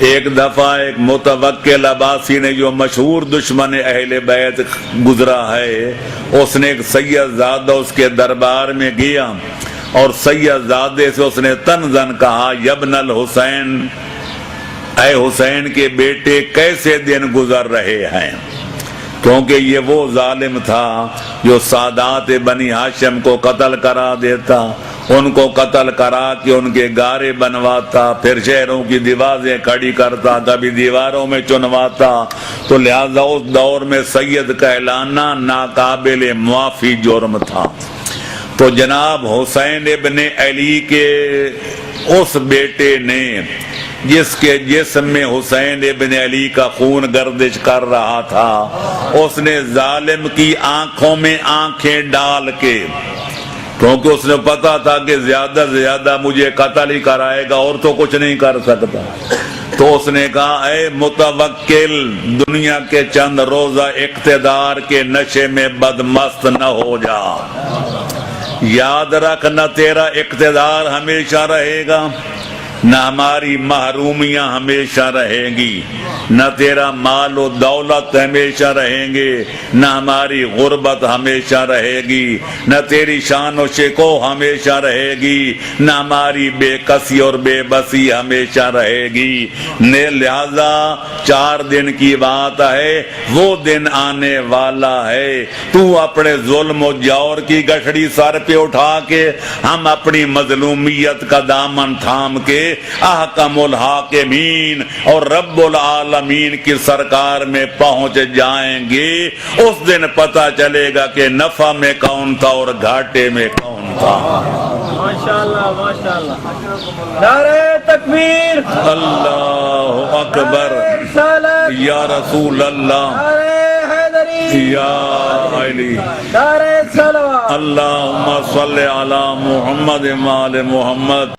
ایک دفعہ ایک متوکل عباسی نے جو مشہور دشمن اہل بیت گزرا ہے، اس نے ایک سید زادہ اس کے دربار میں گیا اور سید زادے سے اس نے تنزن کہا، یبن الحسین، اے حسین کے بیٹے کیسے دن گزر رہے ہیں؟ کیونکہ یہ وہ ظالم تھا جو سادات بنی ہاشم کو قتل کرا دیتا، ان کو قتل کرا کے ان کے گارے بنواتا، پھر شہروں کی دیواریں کھڑی کرتا، کبھی دیواروں میں چنواتا، تو لہذا اس دور میں سید کہلانا ناقابل معافی جرم تھا۔ تو جناب حسین ابن علی کے اس بیٹے نے جس کے جسم میں حسین ابن علی کا خون گردش کر رہا تھا، اس نے ظالم کی آنکھوں میں آنکھیں ڈال کے، کیونکہ اس نے پتا تھا کہ زیادہ سے زیادہ مجھے قتل ہی کرائے گا اور تو کچھ نہیں کر سکتا، تو اس نے کہا، اے متوکل، دنیا کے چند روزہ اقتدار کے نشے میں بدمست نہ ہو جا، یاد رکھ نہ تیرا اقتدار ہمیشہ رہے گا، نہ ہماری محرومیاں ہمیشہ رہیں گی، نہ تیرا مال و دولت ہمیشہ رہیں گے، نہ ہماری غربت ہمیشہ رہے گی، نہ تیری شان و شکوہ ہمیشہ رہے گی، نہ ہماری بے کسی اور بے بسی ہمیشہ رہے گی۔ لہذا 4 دن کی بات ہے، وہ دن آنے والا ہے، تو اپنے ظلم و جور کی گٹھڑی سر پہ اٹھا کے، ہم اپنی مظلومیت کا دامن تھام کے احکم الحاکمین اور رب العالمین کی سرکار میں پہنچ جائیں گے۔ اس دن پتہ چلے گا کہ نفع میں کون تھا اور گھاٹے میں کون تھا۔ ماشاءاللہ ماشاءاللہ، نعرہ تکبیر، اللہ اکبر، یا رسول اللہ، نعرہ حیدری، یا علی، نعرہ صلوات، اللہم صلی علی محمد و آل محمد۔